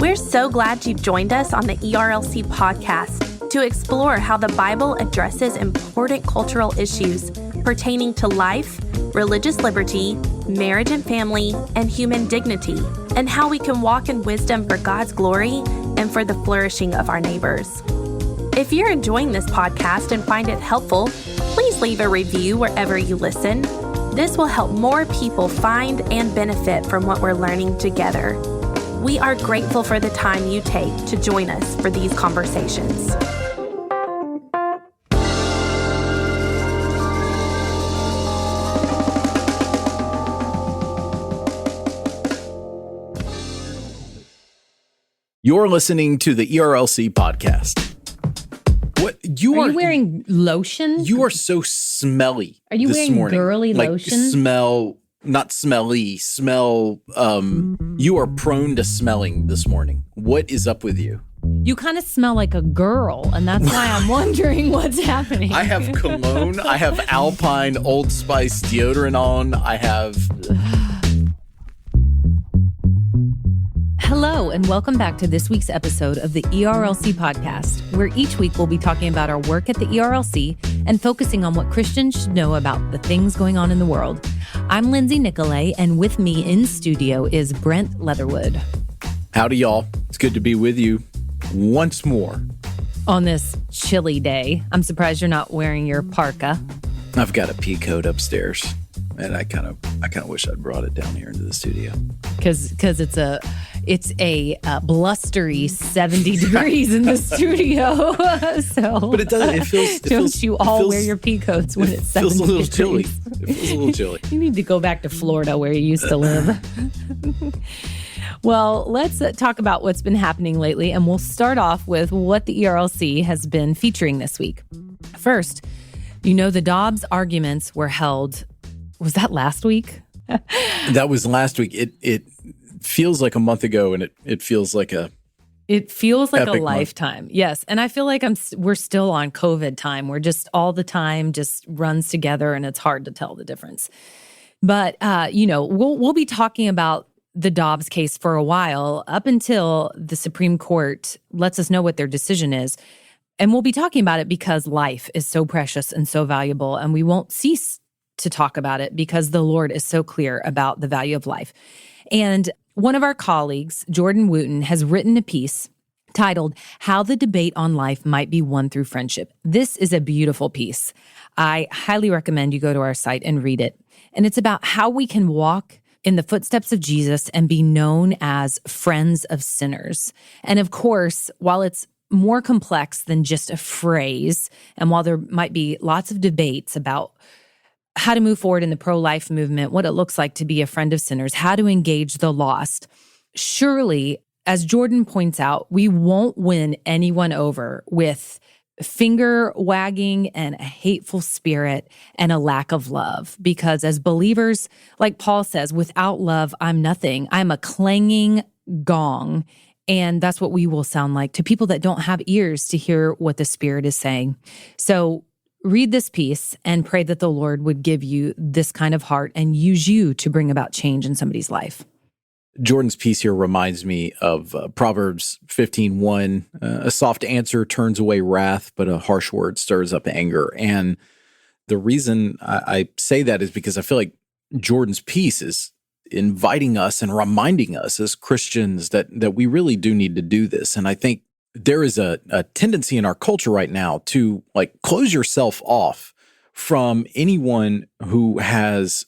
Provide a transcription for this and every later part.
We're so glad you've joined us on the ERLC podcast to explore how the Bible addresses important cultural issues pertaining to life, religious liberty, marriage and family, and human dignity, and how we can walk in wisdom for God's glory and for the flourishing of our neighbors. If you're enjoying this podcast and find it helpful, please leave a review wherever you listen. This will help more people find and benefit from what we're learning together. We are grateful for the time you take to join us for these conversations. You're listening to the ERLC podcast. What are you wearing lotion? You are so smelly. Are you this wearing morning. girly like lotion? Not smelly, smell. You are prone to smelling this morning. What is up with you? You kind of smell like a girl, and that's why I'm wondering what's happening. I have cologne. I have Alpine Old Spice deodorant on. I have... Hello, and welcome back to this week's episode of the ERLC podcast, where each week we'll be talking about our work at the ERLC and focusing on what Christians should know about the things going on in the world. I'm Lindsay Nicolay, and with me in studio is Brent Leatherwood. Howdy, y'all. It's good to be with you once more. On this chilly day. I'm surprised you're not wearing your parka. I've got a pea coat upstairs, and I kind of wish I'd brought it down here into the studio. Because it's a blustery 70 degrees in the studio. But it does. It feels. Don't you all wear your pea coats when it's 70 degrees? It feels a little chilly. It feels a little chilly. You need to go back to Florida where you used to live. Well, let's talk about what's been happening lately, and we'll start off with what the ERLC has been featuring this week. First, the Dobbs arguments were held. Was that last week? That was last week. It feels like a month ago, and it feels like a lifetime. Month. Yes, and I feel like we're still on COVID time. We're just all the time just runs together, and it's hard to tell the difference. But we'll be talking about the Dobbs case for a while, up until the Supreme Court lets us know what their decision is. And we'll be talking about it because life is so precious and so valuable, and we won't cease to talk about it because the Lord is so clear about the value of life. And one of our colleagues, Jordan Wooten, has written a piece titled, How the Debate on Life Might Be Won Through Friendship. This is a beautiful piece. I highly recommend you go to our site and read it. And it's about how we can walk in the footsteps of Jesus and be known as friends of sinners. And of course, while it's more complex than just a phrase, and while there might be lots of debates about how to move forward in the pro-life movement, what it looks like to be a friend of sinners, how to engage the lost, surely, as Jordan points out, we won't win anyone over with finger wagging and a hateful spirit and a lack of love. Because as believers, like Paul says, without love, I'm nothing. I'm a clanging gong. And that's what we will sound like to people that don't have ears to hear what the Spirit is saying. So read this piece and pray that the Lord would give you this kind of heart and use you to bring about change in somebody's life. Jordan's piece here reminds me of Proverbs 15:1. A soft answer turns away wrath, but a harsh word stirs up anger. And the reason I say that is because I feel like Jordan's piece is inviting us and reminding us as Christians that we really do need to do this. And I think there is a tendency in our culture right now to close yourself off from anyone who has,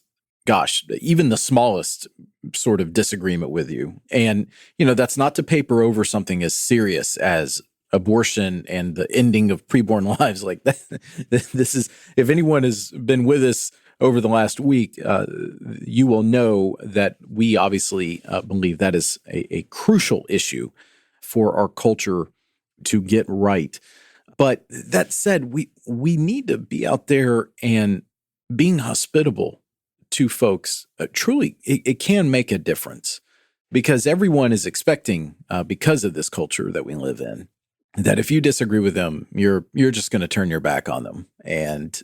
even the smallest sort of disagreement with you. And, that's not to paper over something as serious as abortion and the ending of preborn lives like that. This is, if anyone has been with us over the last week, you will know that we obviously believe that is a crucial issue for our culture to get right. But that said, we need to be out there and being hospitable to folks. Truly, it can make a difference because everyone is expecting, because of this culture that we live in, that if you disagree with them, you're just going to turn your back on them and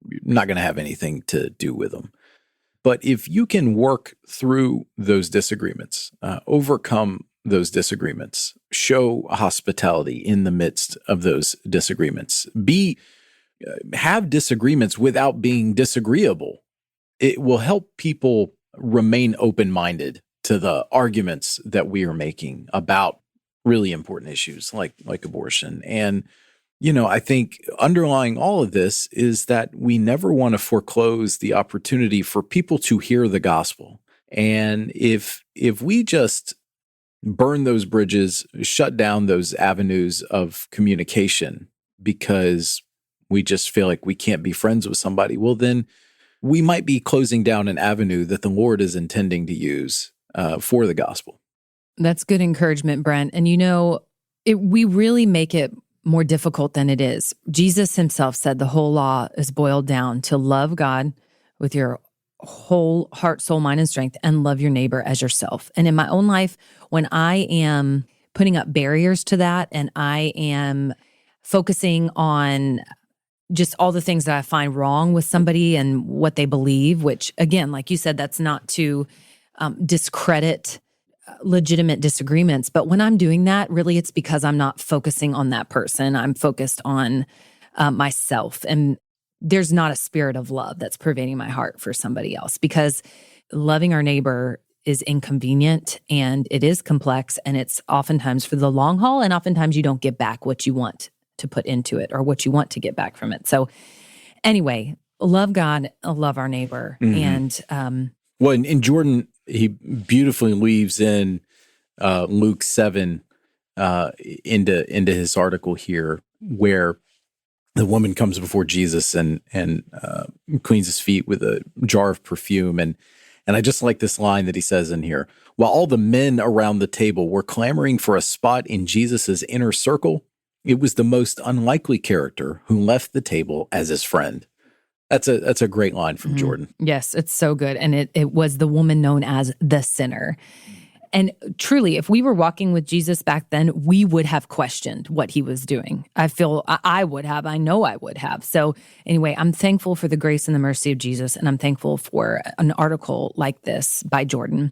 you're not going to have anything to do with them. But if you can work through those disagreements, overcome those disagreements, show hospitality in the midst of those disagreements, have disagreements without being disagreeable, it will help people remain open-minded to the arguments that we are making about really important issues like abortion. And I think underlying all of this is that we never want to foreclose the opportunity for people to hear the gospel. And if we just burn those bridges, shut down those avenues of communication because we just feel like we can't be friends with somebody, well, then we might be closing down an avenue that the Lord is intending to use for the gospel. That's good encouragement, Brent. And we really make it more difficult than it is. Jesus himself said the whole law is boiled down to love God with your whole heart, soul, mind, and strength, and love your neighbor as yourself. And in my own life, when I am putting up barriers to that and I am focusing on just all the things that I find wrong with somebody and what they believe, which again, like you said, that's not to discredit legitimate disagreements. But when I'm doing that, really it's because I'm not focusing on that person. I'm focused on myself. And there's not a spirit of love that's pervading my heart for somebody else, because loving our neighbor is inconvenient and it is complex, and it's oftentimes for the long haul, and oftentimes you don't get back what you want to put into it or what you want to get back from it. So anyway, love God, love our neighbor. Mm-hmm. And well, in Jordan, he beautifully weaves in Luke 7 into his article here, where the woman comes before Jesus and cleans his feet with a jar of perfume. And I just like this line that he says in here: while all the men around the table were clamoring for a spot in Jesus's inner circle, it was the most unlikely character who left the table as his friend. That's a great line from Jordan. Yes, it's so good. And it was the woman known as the sinner. And truly, if we were walking with Jesus back then, we would have questioned what he was doing. I feel I would have. I know I would have. So anyway, I'm thankful for the grace and the mercy of Jesus, and I'm thankful for an article like this by Jordan.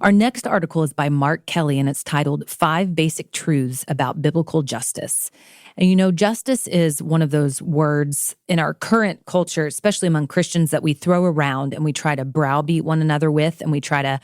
Our next article is by Mark Kelly, and it's titled 5 Basic Truths About Biblical Justice. And justice is one of those words in our current culture, especially among Christians, that we throw around and we try to browbeat one another with, and we try to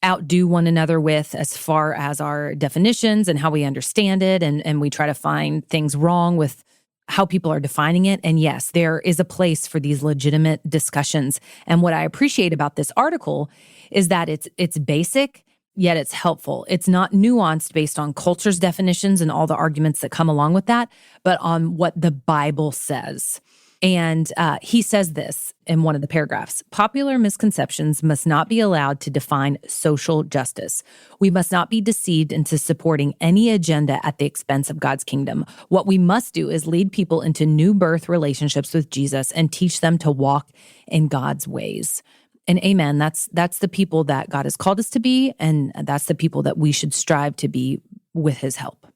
outdo one another with as far as our definitions and how we understand it, and we try to find things wrong with how people are defining it. And yes, there is a place for these legitimate discussions. And what I appreciate about this article is that it's basic, yet it's helpful. It's not nuanced based on culture's definitions and all the arguments that come along with that, but on what the Bible says. And he says this in one of the paragraphs: popular misconceptions must not be allowed to define social justice. We must not be deceived into supporting any agenda at the expense of God's kingdom. What we must do is lead people into new birth relationships with Jesus and teach them to walk in God's ways. And amen, that's the people that God has called us to be, and that's the people that we should strive to be with his help.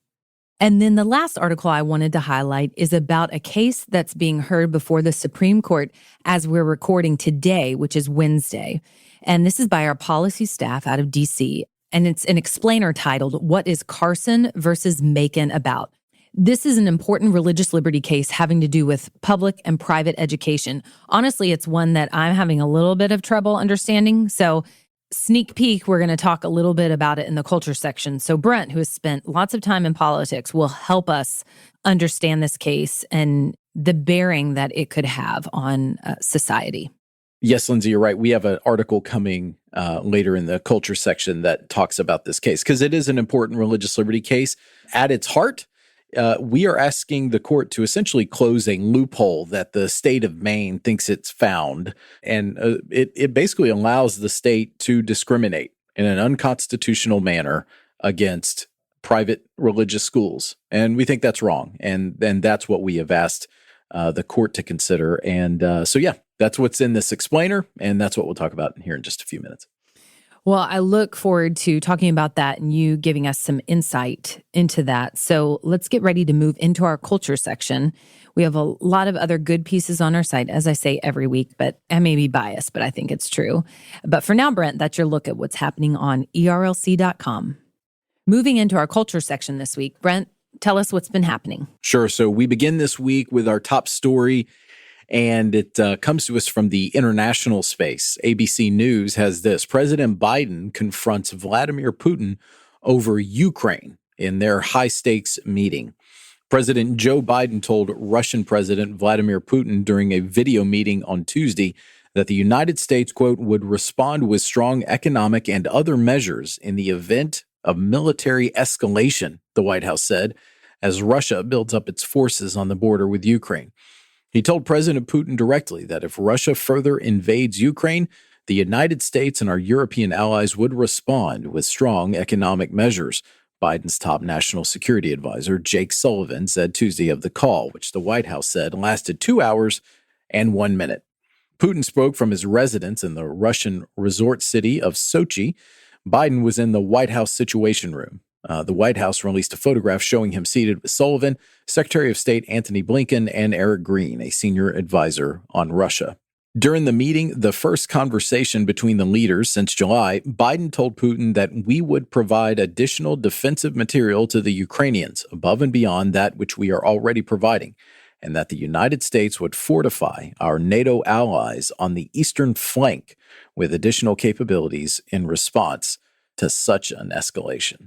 And then the last article I wanted to highlight is about a case that's being heard before the Supreme Court as we're recording today, which is Wednesday. And this is by our policy staff out of D.C., and it's an explainer titled, "What is Carson versus Makin About?" This is an important religious liberty case having to do with public and private education. Honestly, it's one that I'm having a little bit of trouble understanding. So sneak peek, we're going to talk a little bit about it in the culture section. So Brent, who has spent lots of time in politics, will help us understand this case and the bearing that it could have on society. Yes, Lindsay, you're right. We have an article coming later in the culture section that talks about this case, because it is an important religious liberty case. At its heart, we are asking the court to essentially close a loophole that the state of Maine thinks it's found. And it basically allows the state to discriminate in an unconstitutional manner against private religious schools. And we think that's wrong. And that's what we have asked the court to consider. And so that's what's in this explainer. And that's what we'll talk about here in just a few minutes. Well, I look forward to talking about that and you giving us some insight into that. So let's get ready to move into our culture section, We have a lot of other good pieces on our site, as I say every week, but I may be biased, but I think it's true. But for now, Brent, that's your look at what's happening on ERLC.com. Moving into our culture section this week, Brent, tell us what's been happening. Sure. So we begin this week with our top story, and it comes to us from the international space. ABC News has this: President Biden confronts Vladimir Putin over Ukraine in their high-stakes meeting. President Joe Biden told Russian President Vladimir Putin during a video meeting on Tuesday that the United States, quote, would respond with strong economic and other measures in the event of military escalation, the White House said, as Russia builds up its forces on the border with Ukraine. He told President Putin directly that if Russia further invades Ukraine, the United States and our European allies would respond with strong economic measures. Biden's top national security advisor, Jake Sullivan, said Tuesday of the call, which the White House said lasted 2 hours and 1 minute. Putin spoke from his residence in the Russian resort city of Sochi. Biden was in the White House Situation Room. The White House released a photograph showing him seated with Sullivan, Secretary of State Antony Blinken, and Eric Green, a senior advisor on Russia. During the meeting, the first conversation between the leaders since July, Biden told Putin that we would provide additional defensive material to the Ukrainians above and beyond that which we are already providing, and that the United States would fortify our NATO allies on the eastern flank with additional capabilities in response to such an escalation.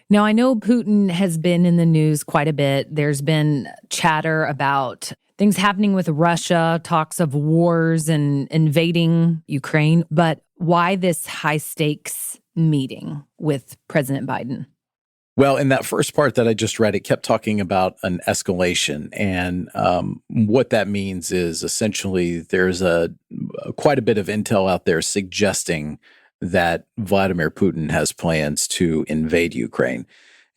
Now, I know Putin has been in the news quite a bit. There's been chatter about things happening with Russia, talks of wars and invading Ukraine. But why this high-stakes meeting with President Biden? Well, in that first part that I just read, it kept talking about an escalation. And what that means is essentially there's quite a bit of intel out there suggesting that Vladimir Putin has plans to invade Ukraine.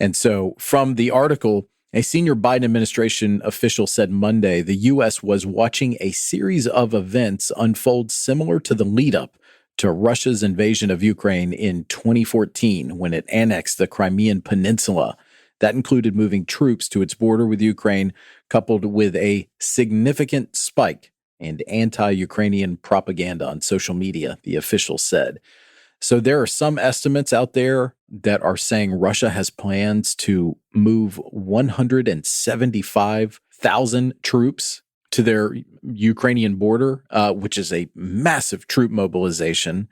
And so from the article, a senior Biden administration official said Monday the U.S. was watching a series of events unfold similar to the lead-up to Russia's invasion of Ukraine in 2014 when it annexed the Crimean Peninsula. That included moving troops to its border with Ukraine, coupled with a significant spike in anti-Ukrainian propaganda on social media, the official said. So there are some estimates out there that are saying Russia has plans to move 175,000 troops to their Ukrainian border, which is a massive troop mobilization.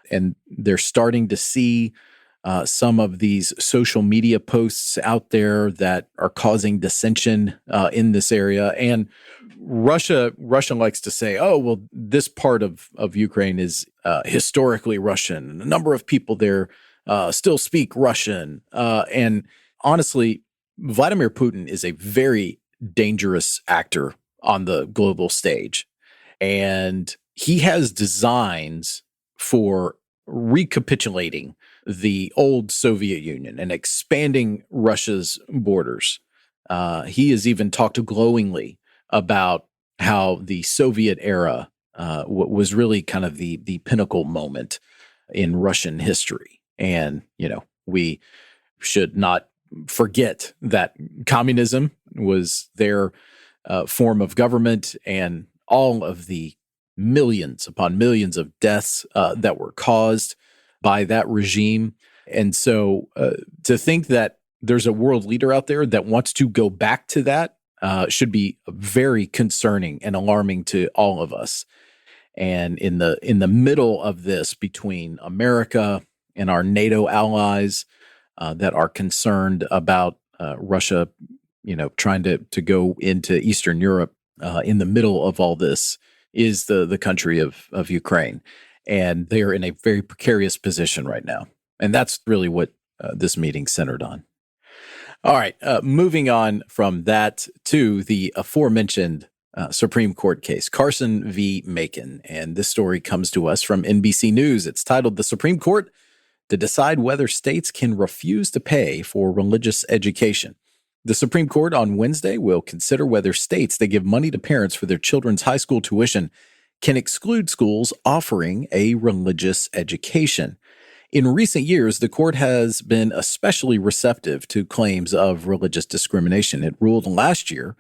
And they're starting to see some of these social media posts out there that are causing dissension in this area. And Russia likes to say, oh, well, this part of Ukraine is historically Russian. And a number of people there still speak Russian. And honestly, Vladimir Putin is a very dangerous actor on the global stage. And he has designs for recapitulating the old Soviet Union and expanding Russia's borders. He has even talked glowingly about how the Soviet era was really kind of the pinnacle moment in Russian history. And, we should not forget that communism was their form of government, and all of the millions upon millions of deaths that were caused by that regime. And so to think that there's a world leader out there that wants to go back to that should be very concerning and alarming to all of us. And in the middle of this, between America and our NATO allies that are concerned about Russia, trying to go into Eastern Europe, in the middle of all this is the country of Ukraine. And they are in a very precarious position right now. And that's really what this meeting centered on. All right, moving on from that to the aforementioned Supreme Court case, Carson v. Makin. And this story comes to us from NBC News. It's titled, "The Supreme Court to Decide Whether States Can Refuse to Pay for Religious Education." The Supreme Court on Wednesday will consider whether states that give money to parents for their children's high school tuition can exclude schools offering a religious education. In recent years, the court has been especially receptive to claims of religious discrimination. It ruled last year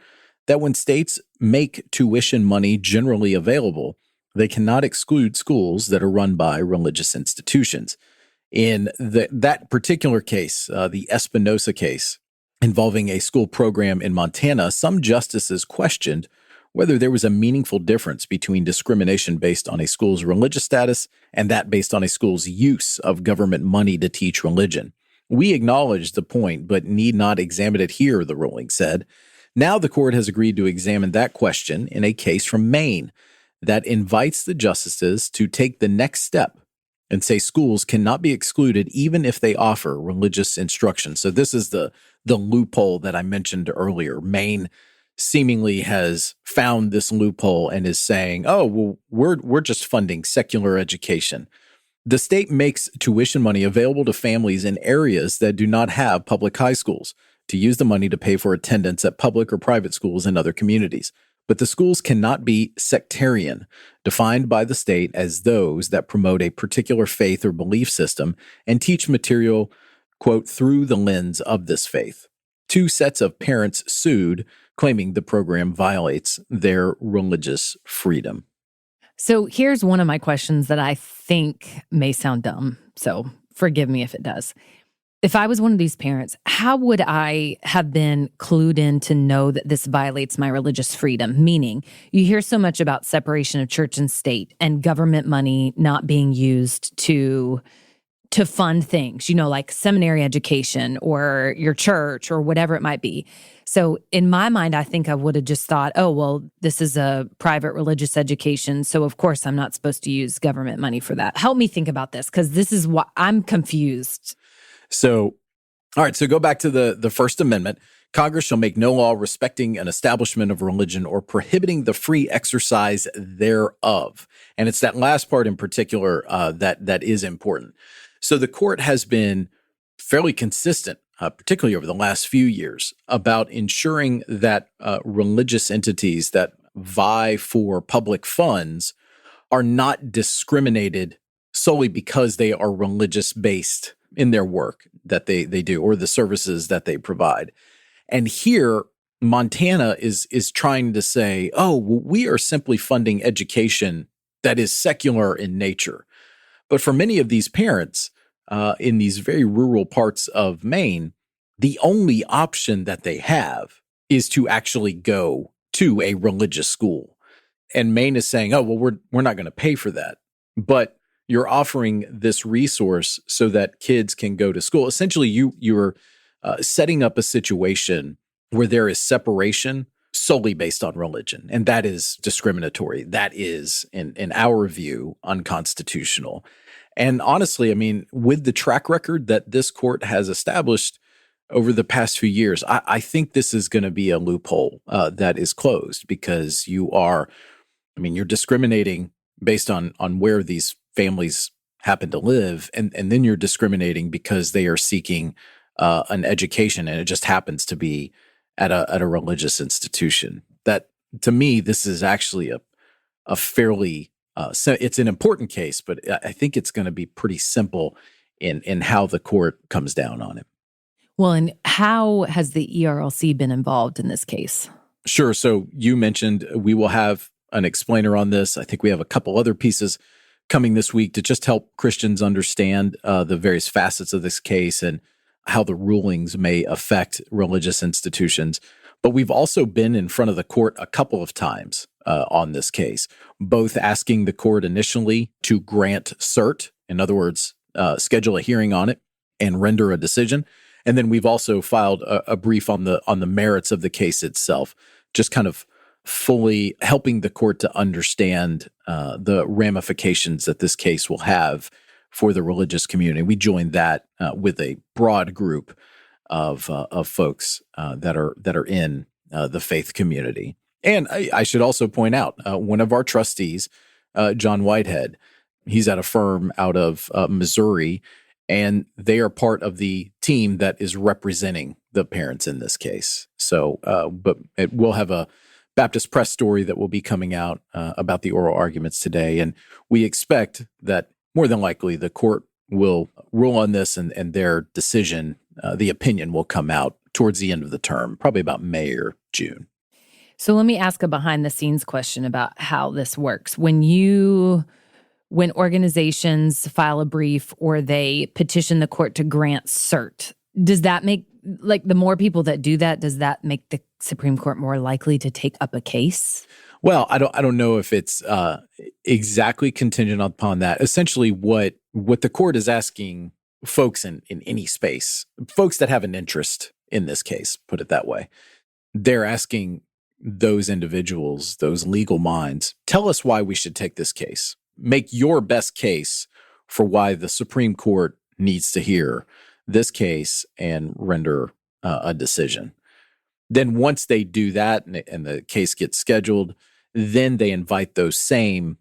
that when states make tuition money generally available, they cannot exclude schools that are run by religious institutions. In that particular case, the Espinosa case involving a school program in Montana, some justices questioned whether there was a meaningful difference between discrimination based on a school's religious status and that based on a school's use of government money to teach religion. We acknowledge the point, but need not examine it here, the ruling said. Now the court has agreed to examine that question in a case from Maine that invites the justices to take the next step and say schools cannot be excluded even if they offer religious instruction. So this is the loophole that I mentioned earlier. Maine seemingly has found this loophole and is saying, oh, well, we're just funding secular education. The state makes tuition money available to families in areas that do not have public high schools to use the money to pay for attendance at public or private schools in other communities. But the schools cannot be sectarian, defined by the state as those that promote a particular faith or belief system and teach material, quote, through the lens of this faith. Two sets of parents sued, claiming the program violates their religious freedom. So here's one of my questions that I think may sound dumb, so forgive me if it does. If I was one of these parents, how would I have been clued in to know that this violates my religious freedom? Meaning, you hear so much about separation of church and state and government money not being used to fund things, like seminary education or your church or whatever it might be. So in my mind, I think I would have just thought, oh, well, this is a private religious education, so of course I'm not supposed to use government money for that. Help me think about this, because this is what I'm confused. So, all right, so go back to the First Amendment. Congress shall make no law respecting an establishment of religion or prohibiting the free exercise thereof. And it's that last part in particular that is important. So the court has been fairly consistent, particularly over the last few years, about ensuring that religious entities that vie for public funds are not discriminated solely because they are religious-based in their work that they do or the services that they provide. And here, Montana is trying to say, oh, well, we are simply funding education that is secular in nature. But for many of these parents in these very rural parts of Maine, the only option that they have is to actually go to a religious school. And Maine is saying, oh, well, we're not going to pay for that. But you're offering this resource so that kids can go to school. Essentially, you're setting up a situation where there is separation solely based on religion, and that is discriminatory. That is, in our view, unconstitutional. And honestly, I mean, with the track record that this court has established over the past few years, I think this is going to be a loophole that is closed, because you're discriminating based on where these families happen to live, and then you're discriminating because they are seeking an education, and it just happens to be at a religious institution. That, to me, this is actually a fairly it's an important case, but I think it's going to be pretty simple in how the court comes down on it. Well, and how has the ERLC been involved in this case? Sure. So you mentioned we will have an explainer on this. I think we have a couple other pieces coming this week to just help Christians understand the various facets of this case and how the rulings may affect religious institutions. But we've also been in front of the court a couple of times on this case, both asking the court initially to grant cert, in other words, schedule a hearing on it and render a decision. And then we've also filed a brief on the merits of the case itself, just kind of fully helping the court to understand the ramifications that this case will have for the religious community. We joined that with a broad group of folks that are in the faith community. And I should also point out one of our trustees, John Whitehead, he's at a firm out of Missouri, and they are part of the team that is representing the parents in this case. So, but we'll have a Baptist Press story that will be coming out about the oral arguments today. And we expect that more than likely the court will rule on this, and their decision, the opinion, will come out towards the end of the term, probably about May or June. So let me ask a behind the scenes question about how this works. When organizations file a brief or they petition the court to grant cert, does that make, like, the more people that do that, does that make the Supreme Court more likely to take up a case? Well, I don't know if it's exactly contingent upon that. Essentially, what the court is asking folks in any space, folks that have an interest in this case, put it that way, they're asking those individuals, those legal minds, tell us why we should take this case. Make your best case for why the Supreme Court needs to hear this case and render a decision. Then once they do that and the case gets scheduled, then they invite those same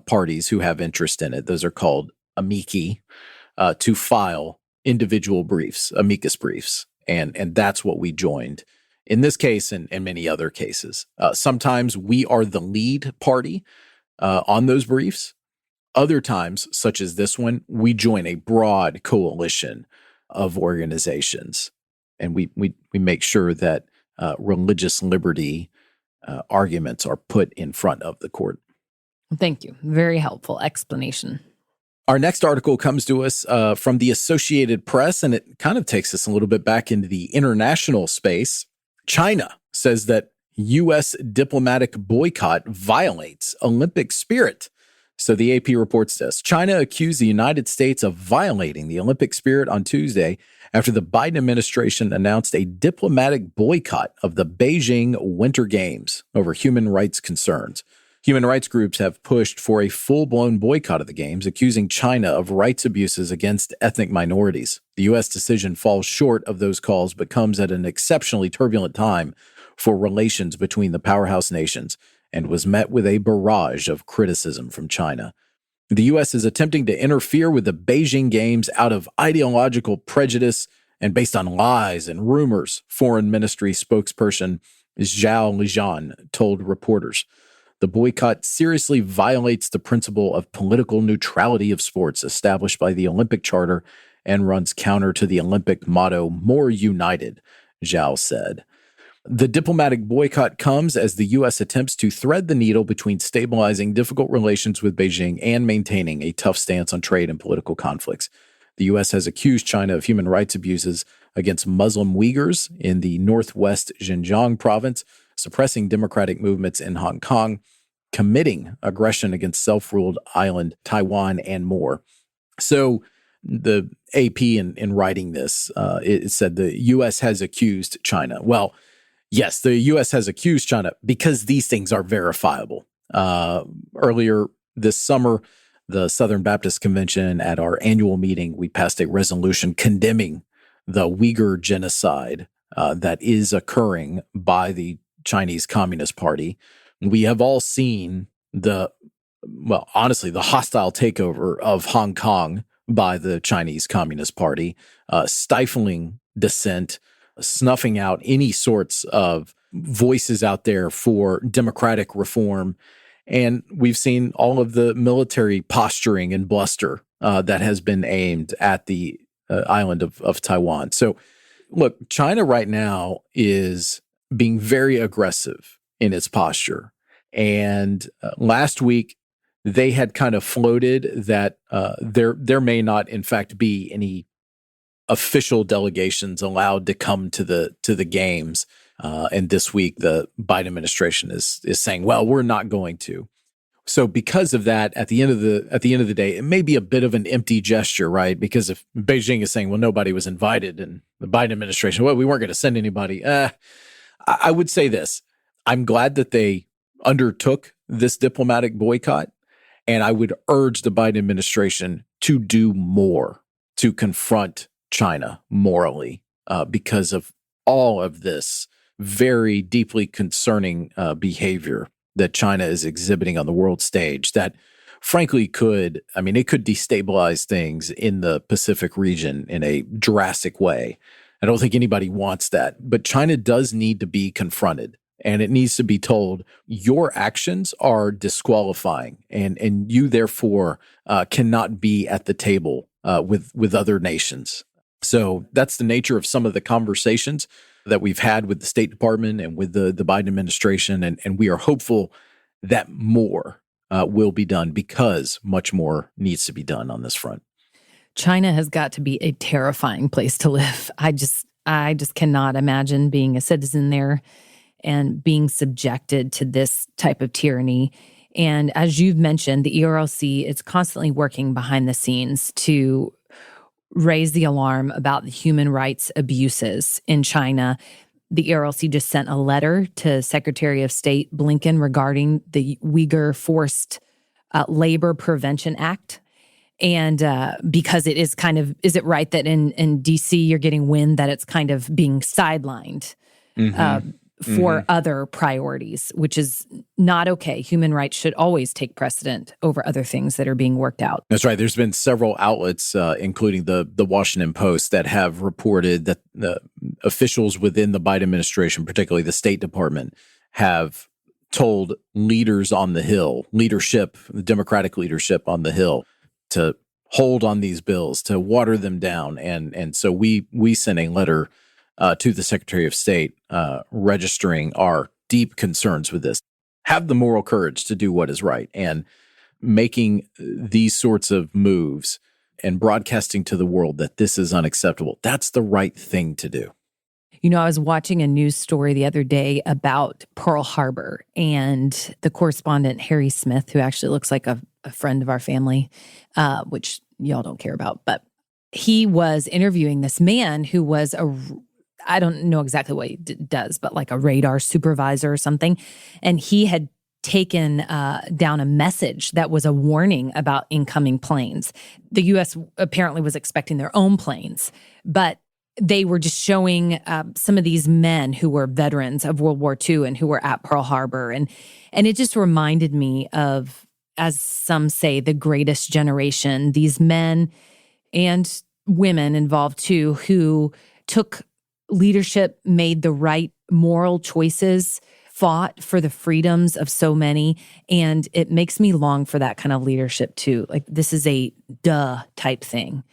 parties who have interest in it, those are called amici, to file individual briefs, amicus briefs. And that's what we joined in this case and many other cases. Sometimes we are the lead party on those briefs. Other times, such as this one, we join a broad coalition of organizations, and we make sure that religious liberty arguments are put in front of the court. Thank you. Very helpful explanation. Our next article comes to us from the Associated Press, and it kind of takes us a little bit back into the international space. China says that U.S. diplomatic boycott violates Olympic spirit. So the AP reports this. China accused the United States of violating the Olympic spirit on Tuesday after the Biden administration announced a diplomatic boycott of the Beijing Winter Games over human rights concerns. Human rights groups have pushed for a full-blown boycott of the Games, accusing China of rights abuses against ethnic minorities. The U.S. decision falls short of those calls, but comes at an exceptionally turbulent time for relations between the powerhouse nations, and was met with a barrage of criticism from China. The U.S. is attempting to interfere with the Beijing Games out of ideological prejudice and based on lies and rumors, Foreign Ministry spokesperson Zhao Lijian told reporters. The boycott seriously violates the principle of political neutrality of sports established by the Olympic Charter and runs counter to the Olympic motto, "More United," Zhao said. The diplomatic boycott comes as the U.S. attempts to thread the needle between stabilizing difficult relations with Beijing and maintaining a tough stance on trade and political conflicts. The U.S. has accused China of human rights abuses against Muslim Uyghurs in the northwest Xinjiang province, suppressing democratic movements in Hong Kong, committing aggression against self-ruled island Taiwan, and more. So the AP, in writing this, it said the U.S. has accused China. Well, yes, the U.S. has accused China because these things are verifiable. Earlier this summer, the Southern Baptist Convention, at our annual meeting, we passed a resolution condemning the Uyghur genocide that is occurring by the Chinese Communist Party. We have all seen honestly, the hostile takeover of Hong Kong by the Chinese Communist Party, stifling dissent, snuffing out any sorts of voices out there for democratic reform. And we've seen all of the military posturing and bluster that has been aimed at the island of Taiwan. So look, China right now is being very aggressive in its posture. And last week, they had kind of floated that there may not, in fact, be any official delegations allowed to come to the games. And this week, the Biden administration is saying, well, we're not going to. So because of that, at the end of the day, it may be a bit of an empty gesture, right? Because if Beijing is saying, well, nobody was invited, and the Biden administration, well, we weren't going to send anybody. I would say this. I'm glad that they undertook this diplomatic boycott, and I would urge the Biden administration to do more to confront China morally because of all of this very deeply concerning behavior that China is exhibiting on the world stage that frankly it could destabilize things in the Pacific region in a drastic way. I don't think anybody wants that, but China does need to be confronted, and it needs to be told your actions are disqualifying, and you therefore cannot be at the table with other nations. So that's the nature of some of the conversations that we've had with the State Department and with the Biden administration. And we are hopeful that more will be done because much more needs to be done on this front. China has got to be a terrifying place to live. I just cannot imagine being a citizen there and being subjected to this type of tyranny. And as you've mentioned, the ERLC is constantly working behind the scenes to raise the alarm about the human rights abuses in China. The ERLC just sent a letter to Secretary of State Blinken regarding the Uyghur Forced Labor Prevention Act. And because it is kind of, is it right that in D.C. you're getting wind that it's kind of being sidelined for other priorities, which is not okay. Human rights should always take precedent over other things that are being worked out. That's right. There's been several outlets, including the Washington Post, that have reported that the officials within the Biden administration, particularly the State Department, have told leaders on the Hill, the Democratic leadership on the Hill, to hold on these bills, to water them down. And so we sent a letter to the Secretary of State registering our deep concerns with this. Have the moral courage to do what is right, and making these sorts of moves and broadcasting to the world that this is unacceptable. That's the right thing to do. You know, I was watching a news story the other day about Pearl Harbor, and the correspondent, Harry Smith, who actually looks like a friend of our family, which y'all don't care about, but he was interviewing this man who was I don't know exactly what he does, but like a radar supervisor or something. And he had taken down a message that was a warning about incoming planes. The U.S. apparently was expecting their own planes, but they were just showing some of these men who were veterans of World War II and who were at Pearl Harbor. And it just reminded me of, as some say, the greatest generation, these men and women involved too, who took leadership, made the right moral choices, fought for the freedoms of so many. And it makes me long for that kind of leadership too. Like, this is a type thing.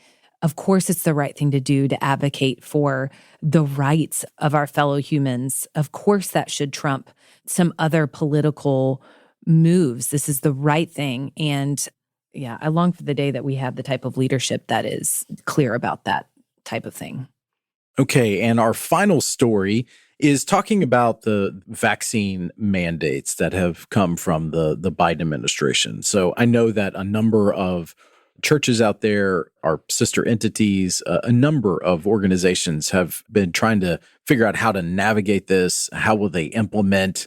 Of course, it's the right thing to do to advocate for the rights of our fellow humans. Of course, that should trump some other political moves. This is the right thing. And yeah, I long for the day that we have the type of leadership that is clear about that type of thing. Okay, and our final story is talking about the vaccine mandates that have come from the Biden administration. So I know that a number of churches out there, our sister entities, a number of organizations have been trying to figure out how to navigate this. How will they implement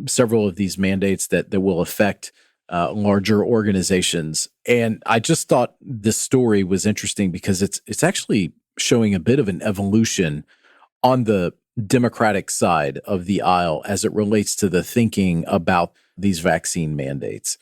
several of these mandates that will affect larger organizations? And I just thought this story was interesting because it's actually showing a bit of an evolution on the Democratic side of the aisle as it relates to the thinking about these vaccine mandates.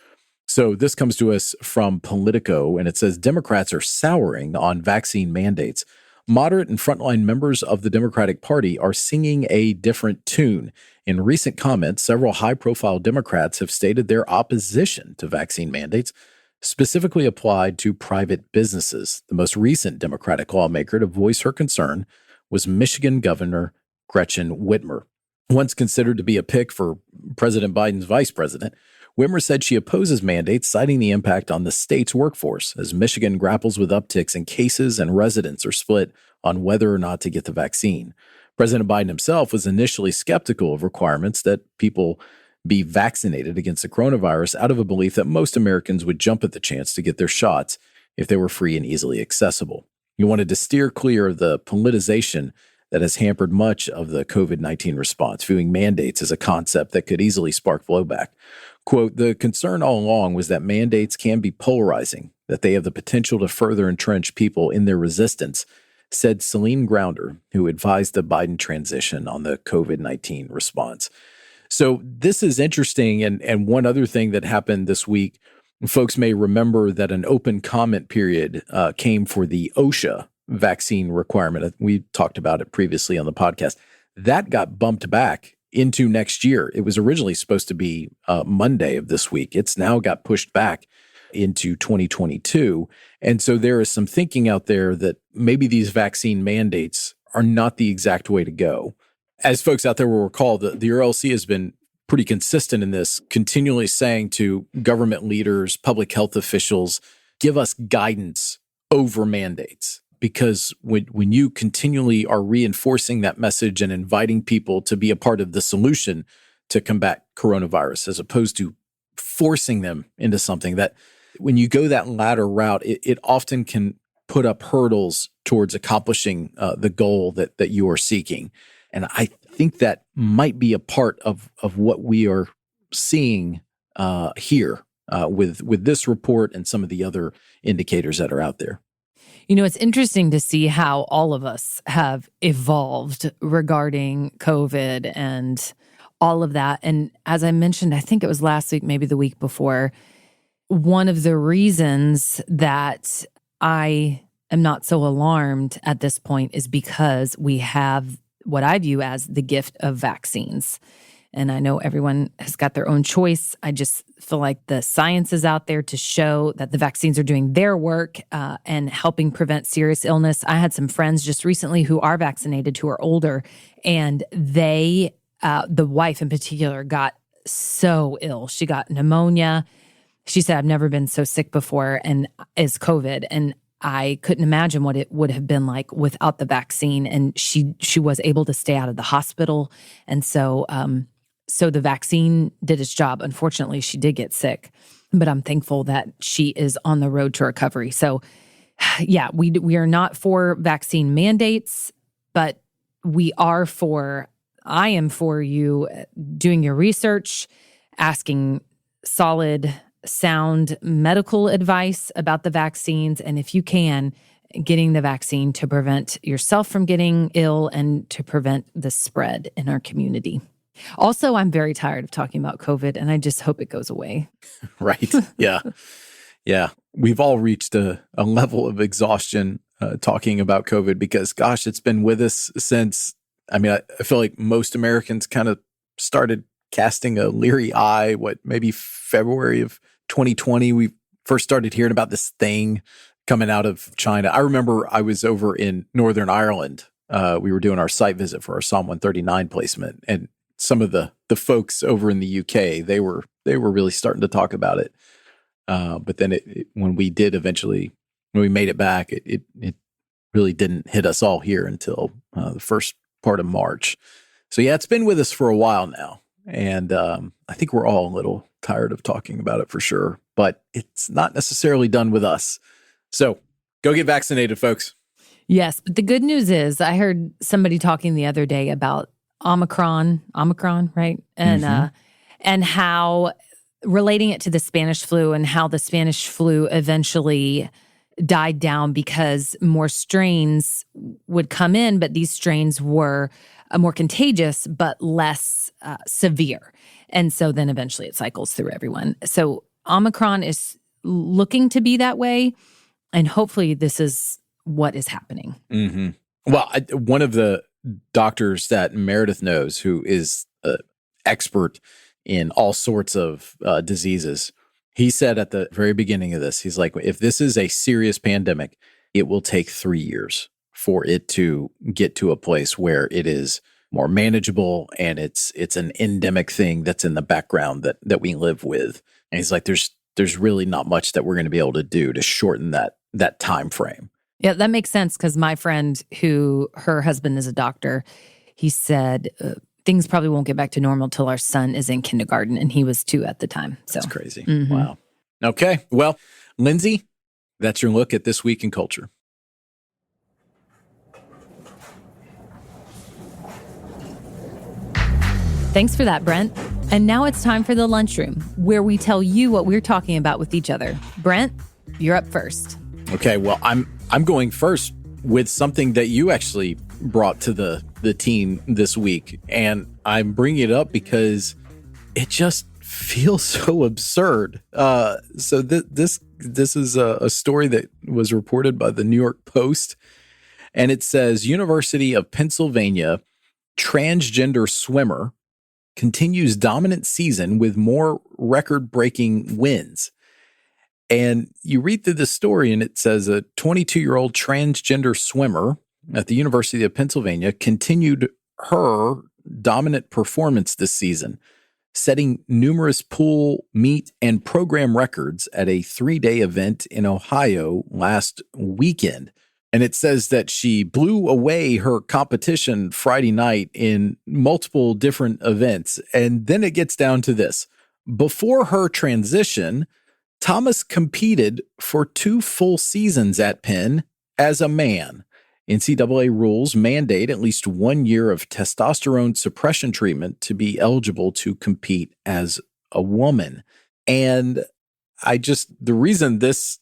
So this comes to us from Politico, and it says Democrats are souring on vaccine mandates. Moderate and frontline members of the Democratic Party are singing a different tune. In recent comments, several high-profile Democrats have stated their opposition to vaccine mandates, specifically applied to private businesses. The most recent Democratic lawmaker to voice her concern was Michigan Governor Gretchen Whitmer. Once considered to be a pick for President Biden's vice president, Whitmer said she opposes mandates, citing the impact on the state's workforce as Michigan grapples with upticks in cases and residents are split on whether or not to get the vaccine. President Biden himself was initially skeptical of requirements that people be vaccinated against the coronavirus out of a belief that most Americans would jump at the chance to get their shots if they were free and easily accessible. He wanted to steer clear of the politicization that has hampered much of the COVID-19 response, viewing mandates as a concept that could easily spark blowback. Quote, the concern all along was that mandates can be polarizing, that they have the potential to further entrench people in their resistance, said Celine Grounder, who advised the Biden transition on the COVID-19 response. So this is interesting. And one other thing that happened this week, folks may remember that an open comment period came for the OSHA vaccine requirement. We talked about it previously on the podcast. That got bumped back into next year. It was originally supposed to be Monday of this week. It's now got pushed back into 2022. And so there is some thinking out there that maybe these vaccine mandates are not the exact way to go. As folks out there will recall, the ERLC has been pretty consistent in this, continually saying to government leaders, public health officials, give us guidance over mandates. Because when you continually are reinforcing that message and inviting people to be a part of the solution to combat coronavirus, as opposed to forcing them into something, that when you go that latter route, it often can put up hurdles towards accomplishing the goal that you are seeking. And I think that might be a part of what we are seeing here with this report and some of the other indicators that are out there. You know, it's interesting to see how all of us have evolved regarding COVID and all of that. And as I mentioned, I think it was last week, maybe the week before, one of the reasons that I am not so alarmed at this point is because we have what I view as the gift of vaccines. And I know everyone has got their own choice. I just feel like the science is out there to show that the vaccines are doing their work and helping prevent serious illness. I had some friends just recently who are vaccinated, who are older, and they, the wife in particular, got so ill. She got pneumonia. She said, I've never been so sick before, and is COVID. And I couldn't imagine what it would have been like without the vaccine. And she was able to stay out of the hospital. And so the vaccine did its job. Unfortunately, she did get sick, but I'm thankful that she is on the road to recovery. So yeah, we are not for vaccine mandates, but I am for you doing your research, asking solid, sound medical advice about the vaccines, and if you can, getting the vaccine to prevent yourself from getting ill and to prevent the spread in our community. Also, I'm very tired of talking about COVID, and I just hope it goes away. Right. Yeah. Yeah. We've all reached a level of exhaustion talking about COVID because, gosh, it's been with us since, I feel like most Americans kind of started casting a leery eye, maybe February of 2020, we first started hearing about this thing coming out of China. I remember I was over in Northern Ireland. We were doing our site visit for our Psalm 139 placement, and some of the folks over in the UK, they were really starting to talk about it. But then when we made it back, it really didn't hit us all here until the first part of March. So yeah, it's been with us for a while now. And I think we're all a little tired of talking about it for sure, but it's not necessarily done with us. So go get vaccinated, folks. Yes, but the good news is I heard somebody talking the other day about Omicron, right? And and how relating it to the Spanish flu and how the Spanish flu eventually died down because more strains would come in, but these strains were more contagious but less severe. And so then eventually it cycles through everyone. So Omicron is looking to be that way, and hopefully this is what is happening. Mm-hmm. Well, one of the doctors that Meredith knows, who is an expert in all sorts of diseases, he said at the very beginning of this, he's like, if this is a serious pandemic, it will take 3 years for it to get to a place where it is more manageable and it's an endemic thing that's in the background that we live with. And he's like, there's really not much that we're going to be able to do to shorten that time frame. Yeah, that makes sense, because my friend her husband is a doctor, he said things probably won't get back to normal till our son is in kindergarten, and he was 2 at the time. So. That's crazy. Mm-hmm. Wow. Okay. Well, Lindsay, that's your look at This Week in Culture. Thanks for that, Brent. And now it's time for the Lunchroom, where we tell you what we're talking about with each other. Brent, you're up first. Okay, well, I'm going first with something that you actually brought to the team this week, and I'm bringing it up because it just feels so absurd. So this is a story that was reported by the New York Post, and it says University of Pennsylvania transgender swimmer continues dominant season with more record-breaking wins. And you read through the story, and it says a 22-year-old transgender swimmer at the University of Pennsylvania continued her dominant performance this season, setting numerous pool, meet, and program records at a 3-day event in Ohio last weekend. And it says that she blew away her competition Friday night in multiple different events. And then it gets down to this. Before her transition, Thomas competed for 2 full seasons at Penn as a man. NCAA rules mandate at least 1 year of testosterone suppression treatment to be eligible to compete as a woman. And the reason this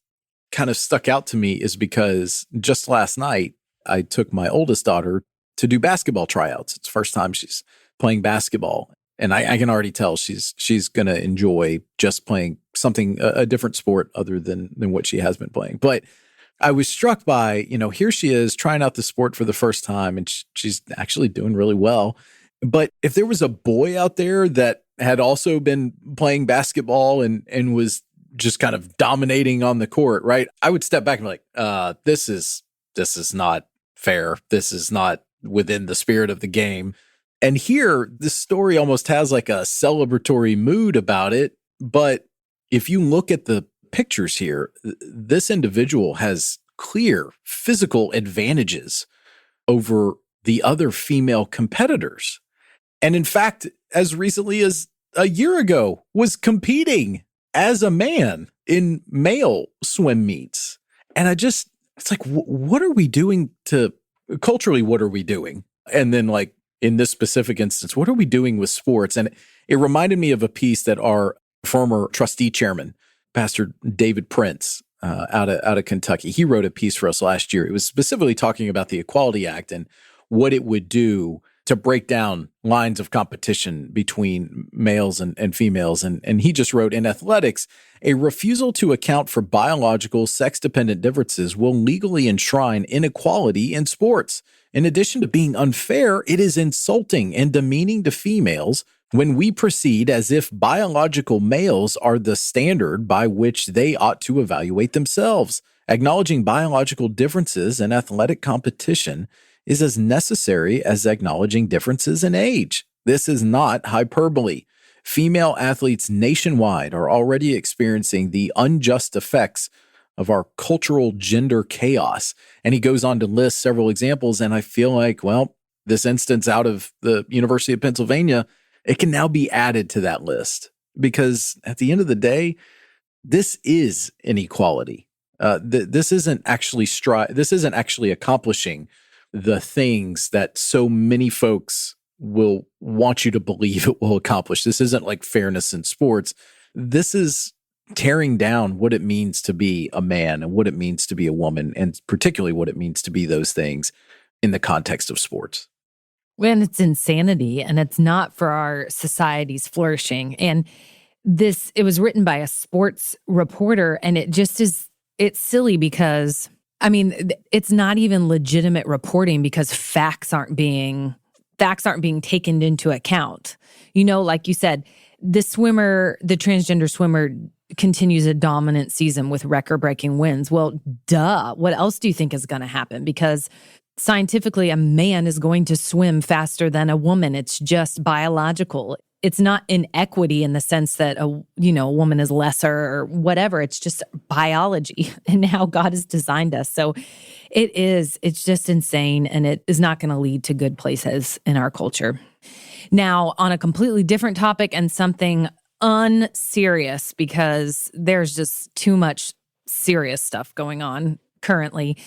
kind of stuck out to me is because just last night, I took my oldest daughter to do basketball tryouts. It's the first time she's playing basketball. And I can already tell she's going to enjoy just playing something, a different sport other than what she has been playing. But I was struck by, here she is trying out the sport for the first time, and she's actually doing really well. But if there was a boy out there that had also been playing basketball and was just kind of dominating on the court, right, I would step back and be like, this is not fair. This is not within the spirit of the game. And here, this story almost has like a celebratory mood about it. But if you look at the pictures here, this individual has clear physical advantages over the other female competitors. And in fact, as recently as a year ago, was competing as a man in male swim meets. And it's like, what are we doing culturally, what are we doing? And then like in this specific instance, what are we doing with sports? And it reminded me of a piece that our former trustee chairman, Pastor David Prince, out of Kentucky, he wrote a piece for us last year. It was specifically talking about the Equality Act and what it would do to break down lines of competition between males and females. And he just wrote, in athletics, a refusal to account for biological sex-dependent differences will legally enshrine inequality in sports. In addition to being unfair, it is insulting and demeaning to females when we proceed as if biological males are the standard by which they ought to evaluate themselves. Acknowledging biological differences in athletic competition is as necessary as acknowledging differences in age. This is not hyperbole. Female athletes nationwide are already experiencing the unjust effects of our cultural gender chaos. And he goes on to list several examples, and I feel like, well, this instance out of the University of Pennsylvania, it can now be added to that list, because at the end of the day, this is inequality. This isn't actually accomplishing the things that so many folks will want you to believe it will accomplish. This isn't like fairness in sports. This is tearing down what it means to be a man and what it means to be a woman, and particularly what it means to be those things in the context of sports. When it's insanity, and it's not for our society's flourishing. And it was written by a sports reporter, and it's silly because, I mean, it's not even legitimate reporting because facts aren't being taken into account. Like you said, the transgender swimmer continues a dominant season with record-breaking wins. Well, duh. What else do you think is going to happen? Because scientifically, a man is going to swim faster than a woman. It's just biological. It's not inequity in the sense that a woman is lesser or whatever. It's just biology and how God has designed us. So it's just insane, and it is not going to lead to good places in our culture. Now, on a completely different topic and something unserious, because there's just too much serious stuff going on currently,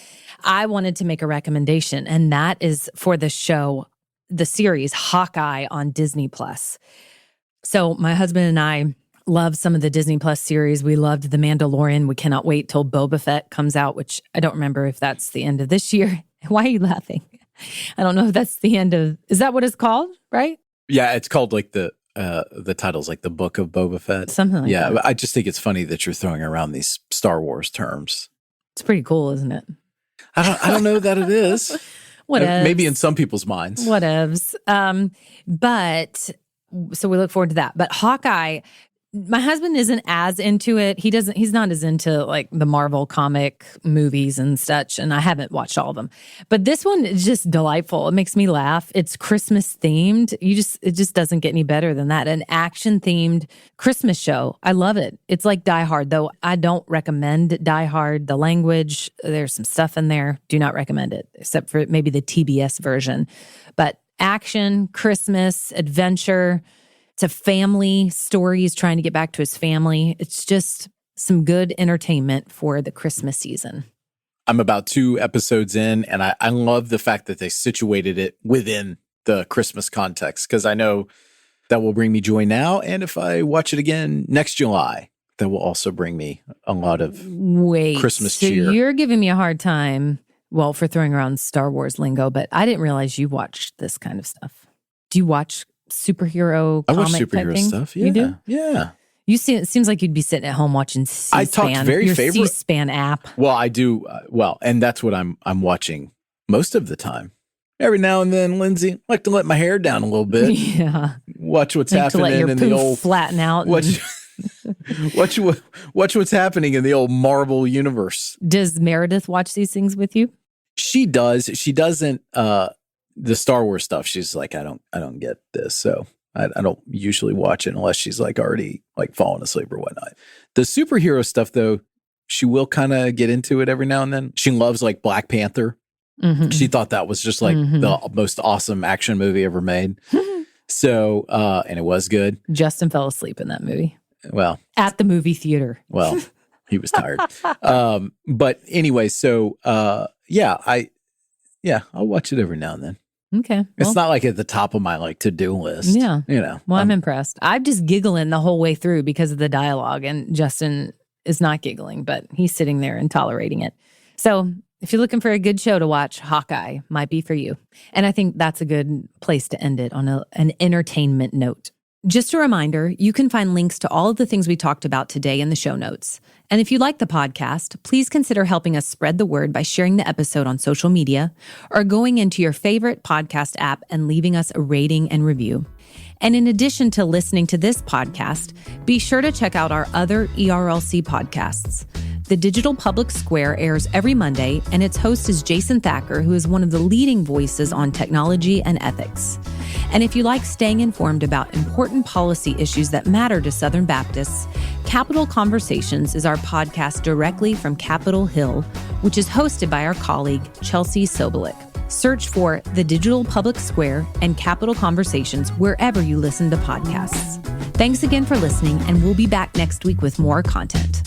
I wanted to make a recommendation, and that is for the series Hawkeye on Disney+. So my husband and I love some of the Disney Plus series. We loved The Mandalorian. We cannot wait till Boba Fett comes out, which I don't remember if that's the end of this year. Why are you laughing? I don't know if that's the end of, is that what it's called, right? Yeah, it's called like the title's like the Book of Boba Fett. Something like that. Yeah, I just think it's funny that you're throwing around these Star Wars terms. It's pretty cool, isn't it? I don't know that it is. Whatevs. Maybe in some people's minds. Whatevs. But so we look forward to that. But Hawkeye, My husband isn't as into it. He's not as into like the Marvel comic movies and such, and I haven't watched all of them. But this one is just delightful. It makes me laugh. It's Christmas themed. It just doesn't get any better than that. An action themed Christmas show. I love it. It's like Die Hard, though I don't recommend Die Hard. The language, there's some stuff in there. Do not recommend it, except for maybe the TBS version. But action, Christmas, adventure. It's a family story. He's trying to get back to his family. It's just some good entertainment for the Christmas season. I'm about 2 episodes in, and I love the fact that they situated it within the Christmas context, because I know that will bring me joy now. And if I watch it again next July, that will also bring me a lot of Christmas cheer. So you're giving me a hard time, well, for throwing around Star Wars lingo, but I didn't realize you watched this kind of stuff. Do you watch superhero comic I watch superhero stuff. Yeah. You do? Yeah. It seems like you'd be sitting at home watching C-SPAN. I talked very favorite C-SPAN app. Well, I do. And that's what I'm watching most of the time. Every now and then, Lindsay, I like to let my hair down a little bit. Yeah. Watch what's happening to let your in the old flatten out. Watch what's happening in the old Marvel universe. Does Meredith watch these things with you? She does. She doesn't. The Star Wars stuff, she's like, I don't get this. So I don't usually watch it unless she's like already like falling asleep or whatnot. The superhero stuff, though, she will kind of get into it every now and then. She loves like Black Panther. Mm-hmm. She thought that was just like the most awesome action movie ever made. So, and it was good. Justin fell asleep in that movie. Well, at the movie theater. Well, he was tired. But anyway, so I'll watch it every now and then. Okay. It's not like at the top of my like to-do list. Yeah. You know. Well, I'm impressed. I'm just giggling the whole way through because of the dialogue, and Justin is not giggling, but he's sitting there and tolerating it. So if you're looking for a good show to watch, Hawkeye might be for you. And I think that's a good place to end it on an entertainment note. Just a reminder, you can find links to all of the things we talked about today in the show notes. And if you like the podcast, please consider helping us spread the word by sharing the episode on social media or going into your favorite podcast app and leaving us a rating and review. And in addition to listening to this podcast, be sure to check out our other ERLC podcasts. The Digital Public Square airs every Monday, and its host is Jason Thacker, who is one of the leading voices on technology and ethics. And if you like staying informed about important policy issues that matter to Southern Baptists, Capitol Conversations is our podcast directly from Capitol Hill, which is hosted by our colleague, Chelsea Sobolik. Search for The Digital Public Square and Capitol Conversations wherever you listen to podcasts. Thanks again for listening, and we'll be back next week with more content.